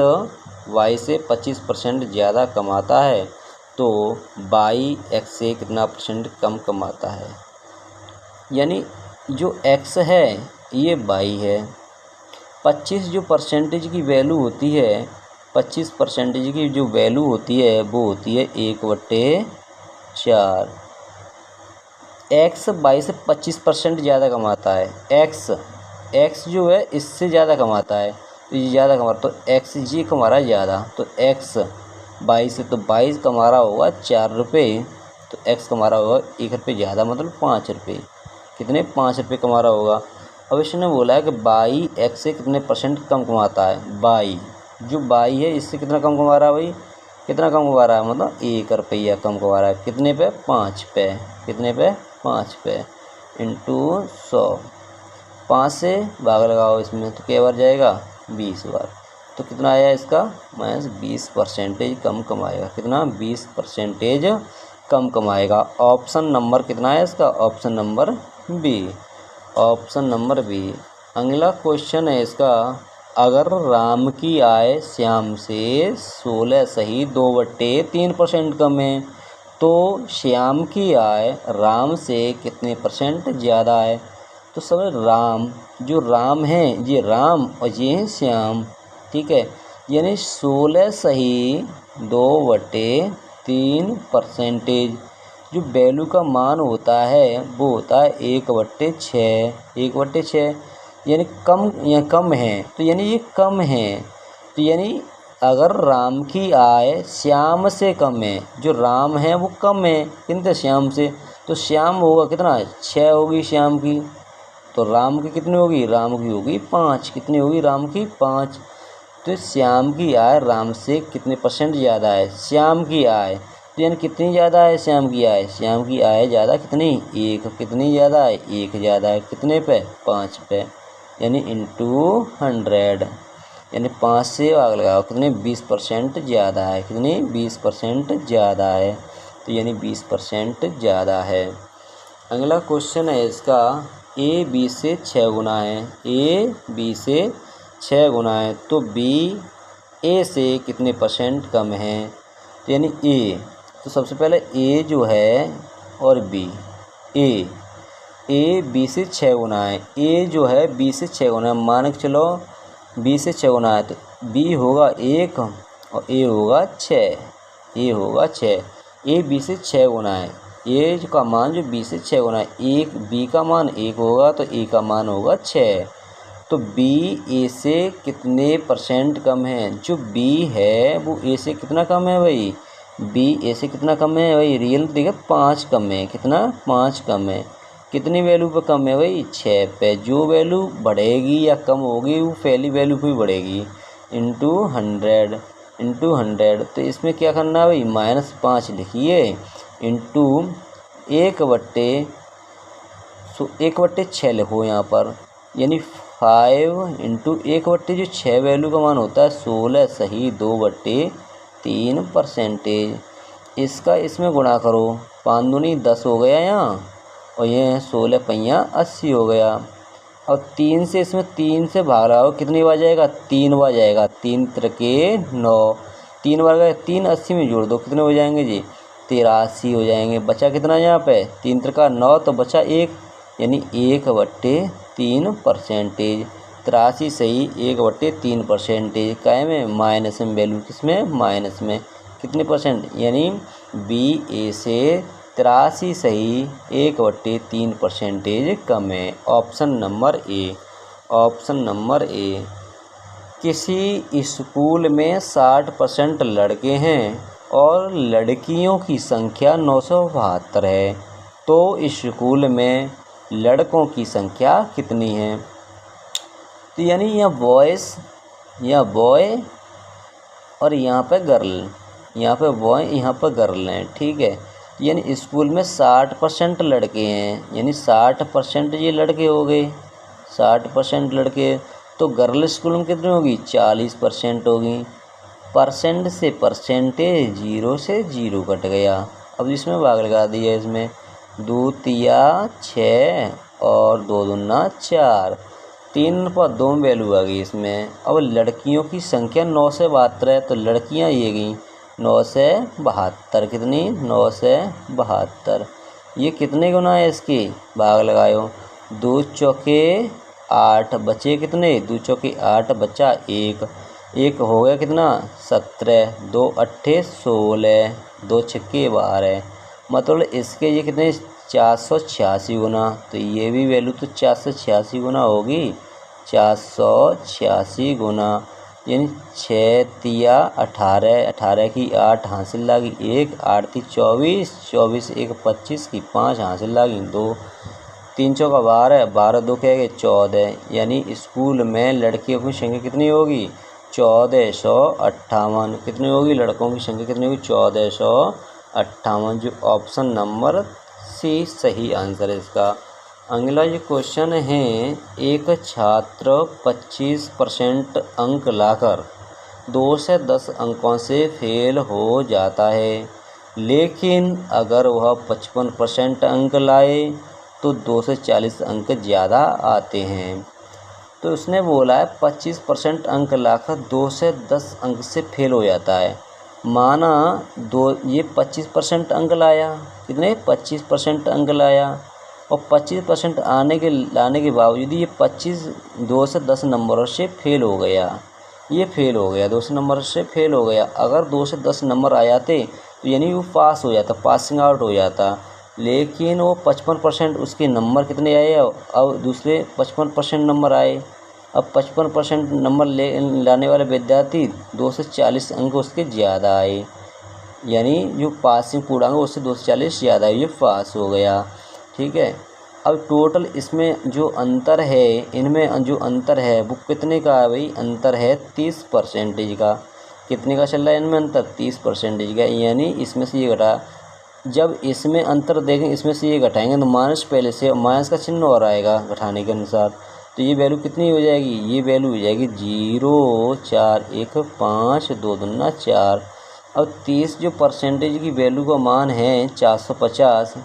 वाई से 25% ज़्यादा कमाता है तो वाई एक्स से कितना % कम कमाता है? यानी जो एक्स है ये वाई है। 25 जो परसेंटेज की वैल्यू होती है, 25% की जो वैल्यू होती है वो होती है 1/4। एक्स वाई से 25% ज़्यादा कमाता है। एक्स जो है इससे ज़्यादा कमाता है, तो ये ज़्यादा कमा, तो एक्स ये कमा रहा है ज़्यादा, तो एक्स वाई से, तो वाई कमा रहा होगा 4 रुपये, तो एक्स कमा रहा होगा 1 रुपये ज़्यादा, मतलब 5 रुपये। कितने? 5 रुपये कमा रहा होगा। अब इसने बोला है कि वाई एक्स से कितने % कम कमाता है। जो वाई है इससे कितना कम कमा रहा है भाई? कितना कम कमा रहा है? मतलब 1 रुपया कम कमा रहा है। कितने पे? 5 पे। कितने पे? 5 पे इंटू 100। 5 से भाग लगाओ इसमें तो क्या बार जाएगा? 20 बार। तो कितना आया इसका? -20% कम कमाएगा। कितना? 20% कम कमाएगा। ऑप्शन नंबर कितना है इसका? Option number B. अगला क्वेश्चन है इसका, अगर राम की आय श्याम से 16 सही 2/3% कम है तो श्याम की आय राम से कितने % ज़्यादा है? तो सब राम, जो राम है ये राम और ये है श्याम, ठीक है। यानी 16 सही 2/3%। जो वैल्यू का मान होता है वो होता है 1/6। 1/6 यानी कम है, तो यानी ये कम है। तो यानी अगर राम की आय श्याम से कम है, जो राम है वो कम है किंतु श्याम से, तो श्याम होगा कितना, 6 होगी श्याम की। तो राम की कितनी होगी, राम की होगी 5। कितनी होगी, राम की 5। तो श्याम की आय राम से कितने परसेंट ज़्यादा है, श्याम की आय। तो यानी कितनी ज़्यादा है श्याम की आय, श्याम की आय ज़्यादा कितनी, 1। कितनी ज़्यादा है, 1 ज़्यादा है। कितने पे, 5 पे। यानी इंटू 100, यानी 5 से भाग लगाओ, कितने, 20% ज़्यादा है। कितनी, 20% ज़्यादा है। तो यानी 20% ज़्यादा है। अगला क्वेश्चन है इसका, ए बी से 6 गुना है। ए बी से 6 गुना है तो बी ए से कितने परसेंट कम है। तो यानी ए, तो सबसे पहले ए जो है और बी, ए बी से 6 गुना है। ए जो है बी से 6 गुना है, मान के चलो बी से 6 गुना है, तो बी होगा 1 और ए होगा 6। ए होगा 6, ए बी से 6 गुना है। ए का मान जो बी से 6 गुना है, एक बी का मान 1 होगा तो ए का मान होगा 6। तो बी ए से कितने परसेंट कम है, जो बी है वो ए से कितना कम है भाई, बी ए से कितना कम है भाई, रियल देखिए 5 कम है। कितना, 5 कम है। कितनी वैल्यू पे कम है भाई, 6 पे। जो वैल्यू बढ़ेगी या कम होगी वो पहली वैल्यू पे ही बढ़ेगी, इंटू 100। तो इसमें क्या करना है भाई, -5 लिखिए, इंटू 1/6 लिखो यहाँ पर। यानी 5 इंटू 1/, जो 6 वैल्यू का मान होता है 16 सही 2/3%। इसका इसमें गुणा करो, 5 दूनी 10 हो गया यहाँ, और ये 16 पहिया 80 हो गया। और 3 से इसमें 3 से भाग रहा हो, कितनी बार जाएगा, 3 बार जाएगा। 3 त्रिके 9, 3 बार गए, 3 80 में जोड़ दो, कितने हो जाएंगे जी, 83 हो जाएंगे। बचा कितना यहाँ पे, 3 त्रिका 9, तो बचा 1, यानी 1/3%। 83 सही 1/3%। काय में, माइनस में वैल्यू, किसमें, माइनस में। कितने परसेंट, यानी बी ए से 83 सही 1/3% कम है। Option number A. Option number A. किसी स्कूल में 60% लड़के हैं और लड़कियों की संख्या 972 है, तो इस स्कूल में लड़कों की संख्या कितनी है। तो यानी यहाँ बॉयज़, यहाँ बॉय और यहाँ पे गर्ल, यहाँ पे बॉय यहाँ पे गर्ल हैं, ठीक है। यानी स्कूल में 60% लड़के हैं, यानी 60% ये लड़के हो गए, 60% लड़के। तो गर्ल स्कूल में कितनी होगी, 40% होगी। परसेंट से परसेंटेज 0 से 0 कट गया। अब इसमें भाग लगा दिया, इसमें 2 तिया 6 और 2 दूना 4, 3 पर 2 वैल्यू आ गई इसमें। अब लड़कियों की संख्या 9 से 72 है, तो लड़कियां ये गई 9 से 72। कितनी, 9 से 72। ये कितने गुना है इसकी, भाग लगायो, 2 चौके 8, बचे कितने, 2 चौके 8, बचा 1, 1 हो गया कितना, 17, 2 अट्ठे 16, 2 छक्के 12। मतलब इसके ये कितने, 486 गुना। तो ये भी वैल्यू तो 486 गुना होगी, 486 गुना। यानी 6 तिया 18, 18 की 8 हासिल लागी 1, 8 थी 24, 24 1 25 की 5 हासिल लागी 2, 3 चौका 12, 12 2 क्या गए 14। यानी स्कूल में लड़कियों की संख्या कितनी होगी, 1458। कितनी होगी, लड़कों की संख्या कितनी होगी, 1458। जो ऑप्शन नंबर सी सही आंसर है इसका। अगला जो क्वेश्चन है, एक छात्र 25% अंक लाकर 2 से 10 अंकों से फेल हो जाता है, लेकिन अगर वह 55% अंक लाए तो 2 से 40 अंक ज़्यादा आते हैं। तो उसने बोला है 25% अंक लाकर 2 से 10 अंक से फेल हो जाता है। माना ये 25% अंक लाया, कितने, 25% अंक लाया, और 25% लाने के बावजूद ये 2 से 10 नंबरों से फेल हो गया। ये फेल हो गया, 2 से नंबर से फेल हो गया। अगर 2 से 10 नंबर आ जाते तो यानी वो पास हो जाता, पासिंग आउट हो जाता। लेकिन वो 55% उसके नंबर कितने आए, अब दूसरे 55% नंबर आए। अब 55% नंबर लाने वाले विद्यार्थी 2 से 40 अंक उसके ज़्यादा आए, यानी जो पासिंग पूर्णांक उससे 2 से 40 ज़्यादा है, ये पास हो गया। ठीक है। अब टोटल इसमें जो अंतर है, इनमें जो अंतर है वो कितने का है भाई, अंतर है 30% का। कितने का चल रहा है इनमें अंतर, 30% का, यानी इसमें से ये घटा। जब इसमें अंतर देखें, इसमें से ये घटाएंगे तो माइनस, पहले से माइनस का चिन्ह और आएगा घटाने के अनुसार। तो ये वैल्यू कितनी हो जाएगी, ये वैल्यू हो जाएगी 0, 4, 1, 5, 2 दूना 4। अब 30 जो परसेंटेज की वैल्यू का मान है 450,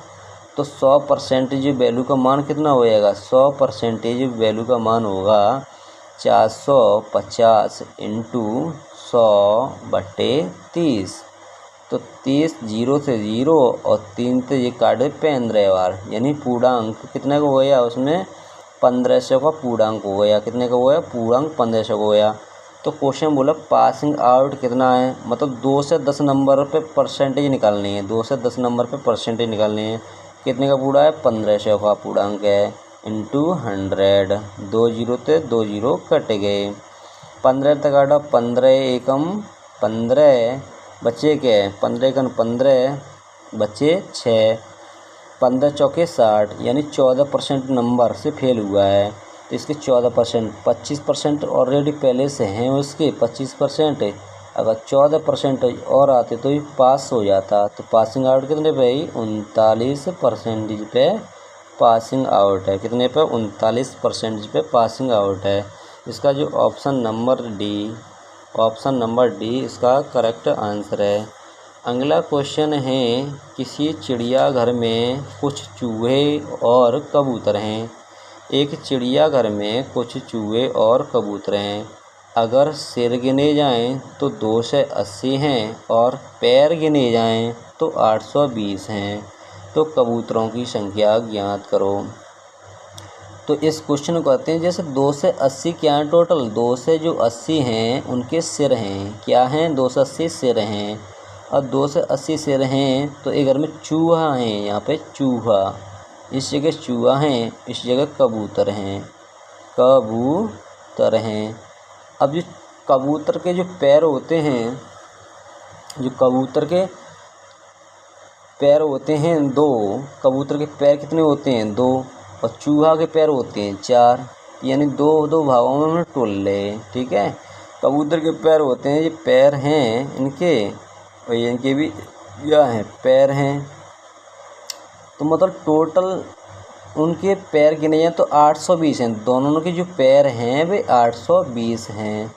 तो 100% वैल्यू का मान कितना हो जाएगा, 100% वैल्यू का मान होगा 450 इंटू 100/30। तो 30 0 से 0 और 3 तो ये काटे 15 बार, यानी पूर्णांक कितने का हो गया उसमें, 1500 का पूर्णांक हो गया। कितने का हो गया, पूर्णांक 1500 का हो गया। तो क्वेश्चन बोला पासिंग आउट कितना है, मतलब 2 से 10 नंबर पे परसेंटेज निकालनी है, 2 से 10 नंबर पे परसेंटेज निकालनी है। कितने का पूरा है, 1500 का पूर्णांक है, इंटू 100। 2 0 थे, 2 0 कट गए। 15 तक काटा, 15 एकम 15, बचे क्या है, 15 एकम 15, बचे 6। 15 चौके 60, यानी 14% नंबर से फेल हुआ है। तो इसके 14%, 25% ऑलरेडी पहले से हैं उसके 25%। अगर 14% और आते तो ये पास हो जाता। तो पासिंग आउट कितने पे है, 39% पे पासिंग आउट है। कितने पे, 39% पे पासिंग आउट है। इसका जो ऑप्शन नंबर डी इसका करेक्ट आंसर है। अगला क्वेश्चन है, किसी चिड़ियाघर में कुछ चूहे और कबूतर हैं। एक चिड़ियाघर में कुछ चूहे और कबूतर हैं। अगर सिर गिने जाएं तो 2 से 80 हैं और पैर गिने जाएं तो 820 हैं। तो कबूतरों की संख्या ज्ञात करो। तो इस क्वेश्चन को कहते हैं, जैसे 2 से 80 क्या है टोटल, 2 से जो 80 हैं उनके सिर हैं, क्या हैं, 2 से 80 सिर हैं। और 2 से 80 सिर हैं तो एक घर में चूहा है, यहाँ पे चूहा, इस जगह चूहा हैं, इस जगह कबूतर हैं, कबूतर हैं। अब जो कबूतर के जो पैर होते हैं, जो कबूतर के पैर होते हैं 2, कबूतर के पैर कितने होते हैं, 2, और चूहा के पैर होते हैं 4, यानी 2 भागों में हमने तोल ले। ठीक है। कबूतर के पैर होते हैं, ये पैर हैं इनके, और इनके भी क्या हैं, पैर हैं। तो मतलब टोटल उनके पैर गिने जाए तो 820 हैं। दोनों के जो पैर हैं वे 820 हैं।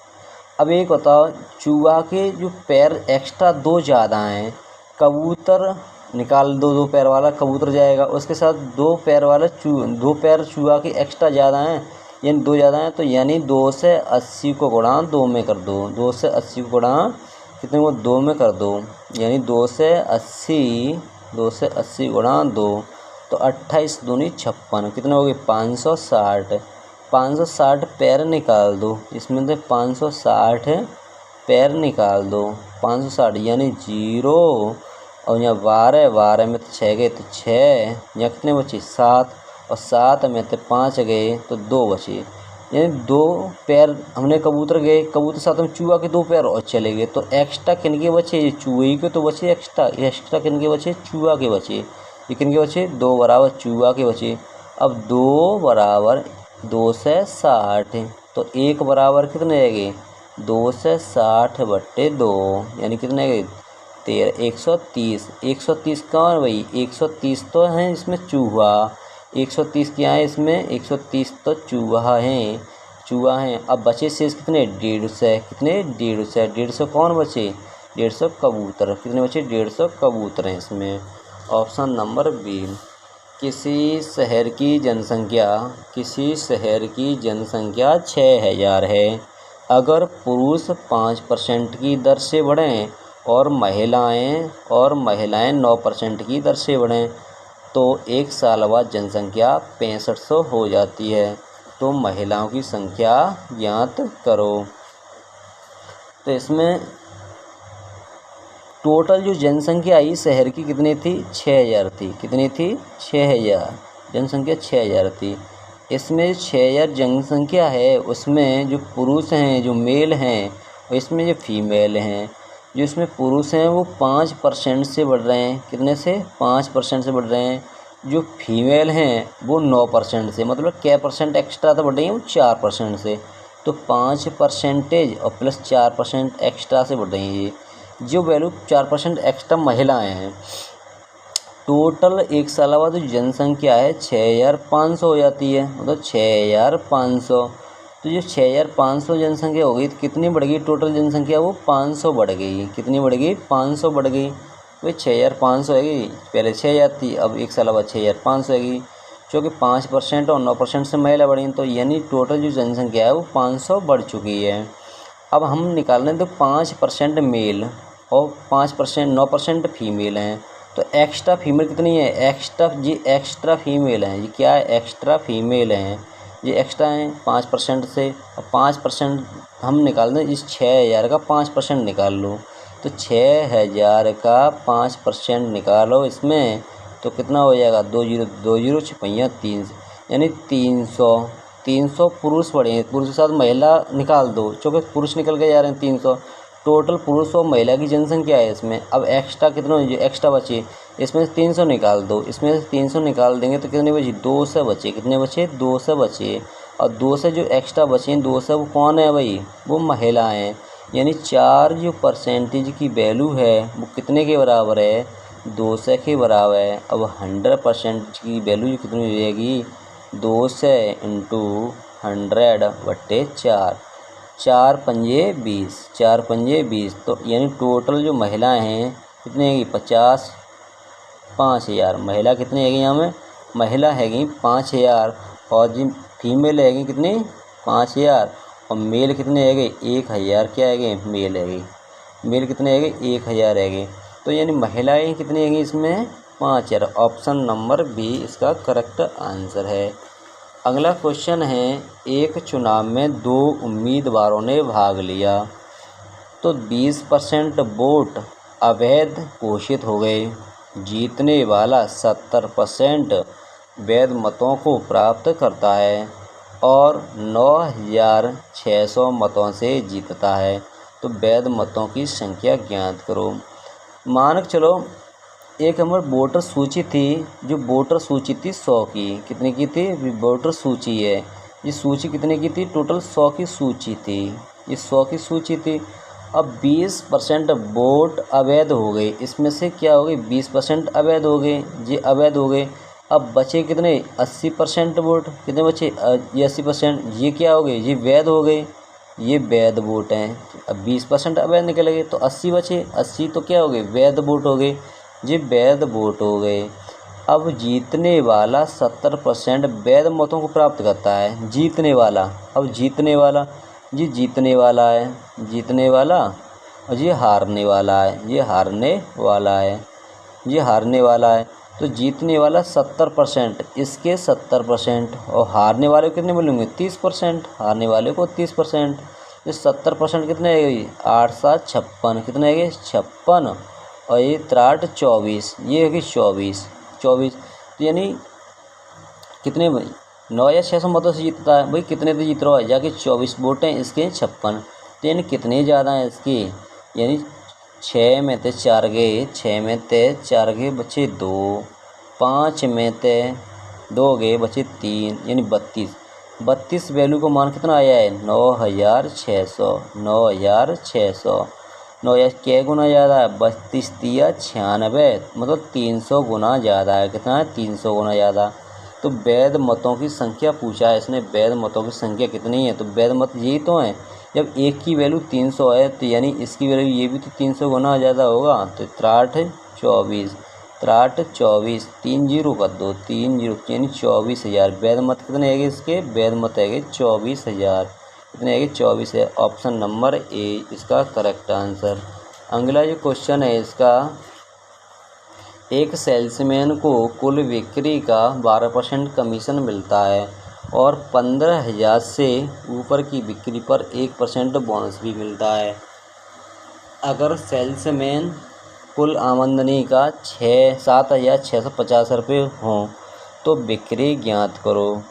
अब एक बताओ, चूहा के जो पैर एक्स्ट्रा 2 ज़्यादा हैं, कबूतर निकाल दो, 2 पैर वाला कबूतर जाएगा, उसके साथ 2 पैर वाला 2 पैर चूहा के एक्स्ट्रा ज़्यादा हैं, यानी 2 ज़्यादा हैं। तो यानी 2 से 80 को गुणा 2 में कर दो, 2 से 80 को गुणा कितने को 2 में कर दो, यानी 2 से 80 गुणा 2, तो 28 दूनी 56, कितने हो गए, 560। 560 पैर निकाल दो, इसमें से 560 पैर निकाल दो, 560 यानी 0, और यहाँ 12 में तो 6 गए तो 6, यहाँ कितने बचे, 7, और 7 में तो 5 गए तो 2 बचे, यानी 2 पैर हमने कबूतर गए, कबूतर साथ में चूहा के 2 पैर और चले गए। तो एक्स्ट्रा किन के बचे, चूहे के तो बचे एक्स्ट्रा किन के बचे, चूहा के बचे। ये किन के बचे, 2 बराबर चूहा के बचे। अब 2 बराबर 2 से 60, तो 1 बराबर कितने गए, 2 से 60/2, यानी कितने गए, 13, 130। 130 कहाँ है भाई, 130 तो हैं इसमें चूहा, 130 क्या है इसमें, 130 तो चूहा हैं। अब बचे शेष कितने, 150, कितने, 150 कौन बचे, 150 कबूतर, कितने बचे, 150 कबूतर हैं इसमें। Option number B. किसी शहर की जनसंख्या 6000 है। अगर पुरुष 5% की दर से बढ़ें और महिलाएं 9% की दर से बढ़ें तो 1 साल बाद जनसंख्या 6500 हो जाती है। तो महिलाओं की संख्या ज्ञात करो। तो इसमें टोटल जो जनसंख्या आई शहर की कितनी थी, 6000 थी। कितनी थी, 6000। जनसंख्या 6000 थी। इसमें 6000 जनसंख्या है, उसमें जो पुरुष हैं, जो मेल हैं, और इसमें जो फीमेल हैं, जो इसमें पुरुष हैं वो 5% से बढ़ रहे हैं। कितने से, 5% से बढ़ रहे हैं। जो फीमेल हैं वो 9% से, मतलब क्या परसेंट एक्स्ट्रा तो बढ़ रही हैं, वो 4% से। तो 5% और प्लस 4% एक्स्ट्रा से बढ़ रही हैं ये। जो वैल्यू 4% एक्स्ट्रा महिलाएं हैं। टोटल एक साल बाद जो जनसंख्या है 6500 हो जाती है, मतलब 6500। तो जो 6500 जनसंख्या हो गई तो कितनी बढ़ गई टोटल जनसंख्या, वो 500 बढ़ गई। कितनी बढ़ गई, 500 बढ़ गई। तो 6500 है, पहले 6000 थी, अब एक साल बाद 6500 है, क्योंकि 5% और 9% से महिला बढ़ी, तो यानी टोटल जो जनसंख्या है वो 500 बढ़ चुकी है। अब हम निकाल रहे हैं तो 5% मेल और 5% 9% फीमेल हैं। तो एक्स्ट्रा फीमेल कितनी है, एक्स्ट्रा फीमेल हैं। ये क्या है, एक्स्ट्रा फीमेल हैं। ये एक्स्ट्रा हैं 5% से, और 5% हम निकाल दें, इस 6000 का 5% निकाल लो। तो 6000 का 5% निकालो इसमें, तो कितना हो जाएगा, 20 छपैया 3, यानी 300 पुरुष बढ़े हैं। पुरुष के साथ महिला निकाल दो, क्योंकि पुरुष निकल के जा रहे हैं 300। टोटल पुरुष और महिला की जनसंख्या है इसमें। अब एक्स्ट्रा कितना, जो एक्स्ट्रा बचे इसमें से 300 निकाल दो। इसमें से 300 निकाल देंगे तो कितने बचे, 200 बचे। कितने बचे, 200 बचे। और 200 जो एक्स्ट्रा बचे, 200 वो कौन है भाई, वो महिला हैं। यानी 4 जो परसेंटेज की वैल्यू है वो कितने के बराबर है, 200 के बराबर है। अब 100% की वैल्यू कितनी हो जाएगी, 200 इंटू 100/4, 4 पंजे 20, 4 पंजे 20। तो यानी टोटल जो महिलाएं हैं कितनी हैगी, 5000। महिला कितनी हैगी, यहाँ में महिला हैगी 5000, और जी फीमेल हैगी कितनी, 5000, और मेल कितने हैगे, 1000। क्या हैगे, मेल हैगे। मेल कितने हैगे, 1000 हैगे। तो यानी महिलाएं कितनी हैगी इसमें, 5000। ऑप्शन नंबर बी इसका करेक्ट आंसर है। अगला क्वेश्चन है, एक चुनाव में 2 उम्मीदवारों ने भाग लिया तो 20% वोट अवैध घोषित हो गए। जीतने वाला 70% वैध मतों को प्राप्त करता है और 9600 मतों से जीतता है। तो वैध मतों की संख्या ज्ञात करो। मानक चलो, एक हमारी वोटर सूची थी, जो वोटर सूची थी 100 की। कितने की थी, वोटर सूची है। ये सूची कितने की थी, टोटल 100 की सूची थी। ये 100 की सूची थी। अब 20% वोट अवैध हो गए। इसमें से क्या हो गए, 20% अवैध हो गए। ये अवैध हो गए। अब बचे कितने, 80% वोट। कितने बचे, ये 80%। ये क्या हो गए, ये वैध हो गए। ये वैध वोट हैं। अब 20% अवैध निकल गए तो 80 बचे। 80 तो क्या हो गए, वैध वोट हो गए। ये वैध वोट हो गए। अब जीतने वाला 70% वैध मतों को प्राप्त करता है। जीतने वाला, अब जीतने वाला, ये जीतने वाला है, जीतने वाला, और ये हारने वाला है, ये हारने वाला है, ये हारने वाला है। तो जीतने वाला 70%, इसके 70%, और हारने वाले को कितने मिलेंगे, 30%। हारने वाले को 30%। ये 70% कितने है, 8 7 56। कितने है, 56, और ये 3 24, ये है 24। तो यानी कितने, 9 या 600 मतों से जीतता है। भाई कितने तो जीत रहा है, जाके 24 वोट हैं, इसके 56। तो यानी कितने ज़्यादा हैं इसके, यानी 6 में से 4 गए, 6 में से 4 गए बचे 2, 5 में से 2 गए बचे 3, यानी 32 वैल्यू को मान कितना आया है, 9600। 9600 क्या गुना ज़्यादा है, 32 तिया 96, मतलब 300 गुना ज़्यादा है। कितना है, 300 गुना ज़्यादा। तो वैध मतों की संख्या पूछा है इसने, वैध मतों की संख्या कितनी है, तो वैध मत यही तो है। जब एक की वैल्यू 300 है तो यानी इसकी वैल्यू ये भी तो 300 गुना ज़्यादा होगा। तो 3 24, 3 0 कर दो, 3 0 यानी 24,000। वैध मत कितने है इसके, वैध मत है 24,000। कितने है, 24 है। ऑप्शन नंबर ए इसका करेक्ट आंसर। अगला जो क्वेश्चन है इसका, एक सेल्समैन को कुल बिक्री का 12% कमीशन मिलता है और 15,000 से ऊपर की बिक्री पर 1% बोनस भी मिलता है। अगर सेल्समैन कुल आमदनी का 7,650 रुपये हों तो बिक्री ज्ञात करो।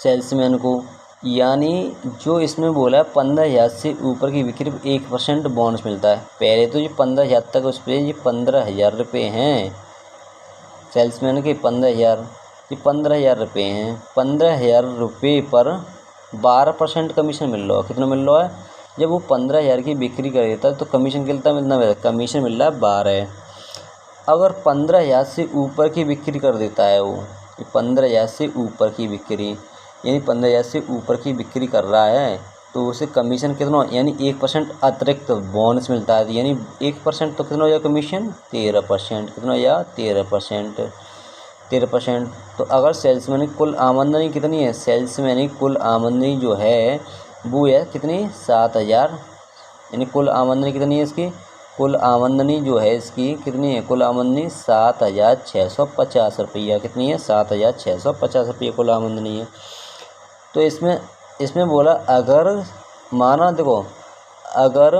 सेल्समैन को यानी जो इसमें बोला 15,000 से ऊपर की बिक्री पर 1% बोनस मिलता है। पहले तो ये 15,000 तक उस पर ये 15,000 रुपये हैं। सेल्समैन के 15,000 ये 15,000 रुपये हैं। 15,000 रुपये पर 12% कमीशन मिल रहा है। कितना मिल रहा है? जब वो 15,000 की बिक्री कर देता है तो कमीशन कितना मिलना है? कमीशन मिल रहा है 12। अगर 15,000 से ऊपर की बिक्री कर देता है वो, 15,000 से ऊपर की बिक्री यानी 15,000 से ऊपर की बिक्री कर रहा है तो उसे कमीशन कितना यानी 1% अतिरिक्त बोनस मिलता है। यानी 1% तो कितना हो जाएगा कमीशन? 13%। कितना हो जाएगा? 13%। तो अगर सेल्समैन की कुल आमदनी कितनी है? सेल्समैन की कुल आमदनी जो है वो है कितनी? 7,000। यानी कुल आमदनी कितनी है इसकी? कुल आमदनी जो है इसकी कितनी है? कुल आमदनी 7,650 रुपया। कितनी है? 7,650 रुपये कुल आमदनी है। तो इसमें बोला अगर माना देखो अगर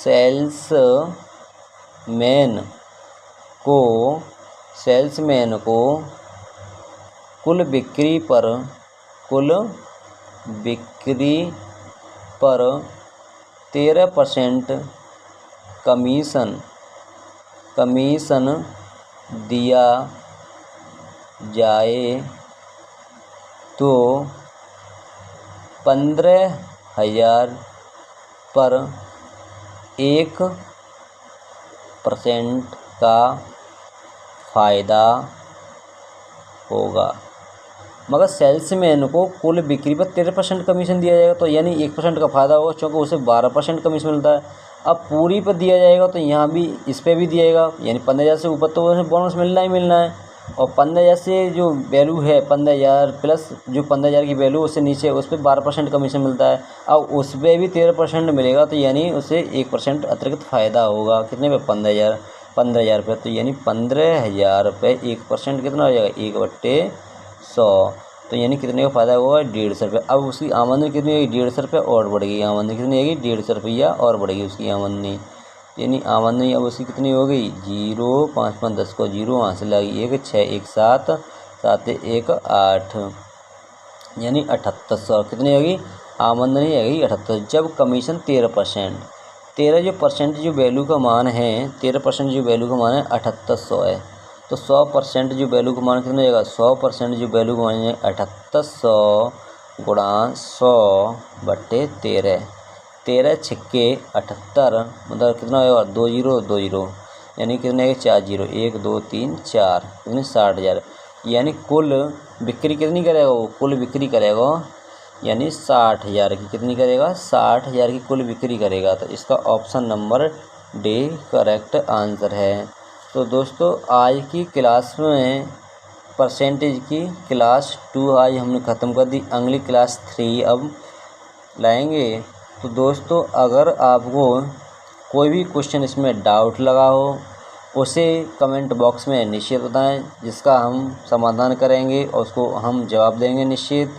सेल्समैन को कुल बिक्री पर 13% कमीशन दिया जाए तो 15,000 पर 1% का फ़ायदा होगा। मगर सेल्समैन को कुल बिक्री पर 13% कमीशन दिया जाएगा तो यानी 1% का फ़ायदा होगा, क्योंकि उसे 12% कमीशन मिलता है। अब पूरी पर दिया जाएगा तो यहाँ भी इस पर भी दिएगा, यानी 15,000 से ऊपर तो उसे बोनस मिलना ही मिलना है। और 15,000 से जो वैल्यू है 15,000 प्लस जो 15,000 की वैल्यू उससे नीचे उस पर 12% कमीशन मिलता है। अब उस पर भी 13% मिलेगा तो यानी उसे 1% अतिरिक्त फ़ायदा होगा। कितने पे? 15,000 रुपये। तो यानी 15,000 रुपये 1% कितना हो जाएगा? 1/100। तो यानी कितने का फ़ायदा होगा? 150 रुपये। अब उसकी आमदनी कितनी होगी? 150 रुपये और बढ़ेगी आमदनी। कितनी होगी? 150 रुपया और बढ़ेगी उसकी आमदनी। यानी आमदनी अब उसकी कितनी हो गई? 0 5 5 10 को 0 वहाँ से लगी 1 6 1 7 7 1 8 यानी 7,800। कितनी होगी? आमदनी आएगी 7,800। जब कमीशन 13% जो परसेंट जो वैल्यू का मान है 13% जो वैल्यू का मान है 7,800 है। तो 100% जो वैल्यू का मान कितना हो जाएगा? 100% जो वैल्यू का मान है 7,800 गुणा 100/13। 13 छिक्के 78 मतलब कितना होगा? 20 यानी कितने? 4 0 1 2 3 4 कितनी? 60,000। यानी कुल बिक्री कितनी करेगा वो? कुल बिक्री करेगा यानी 60,000 की। कितनी करेगा? 60,000 की कुल बिक्री करेगा। तो इसका option number D correct answer है। तो दोस्तों आज की क्लास में परसेंटेज की क्लास 2 आज हमने ख़त्म कर दी। अगली क्लास 3 अब लाएंगे। तो दोस्तों अगर आपको कोई भी क्वेश्चन इसमें डाउट लगा हो उसे कमेंट बॉक्स में निश्चित बताएं, जिसका हम समाधान करेंगे और उसको हम जवाब देंगे निश्चित।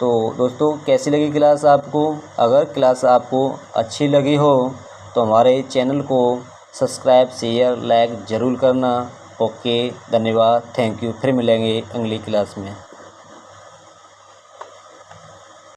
तो दोस्तों कैसी लगी क्लास आपको? अगर क्लास आपको अच्छी लगी हो तो हमारे चैनल को सब्सक्राइब शेयर लाइक ज़रूर करना। ओके, धन्यवाद, थैंक यू। फिर मिलेंगे अगली क्लास में।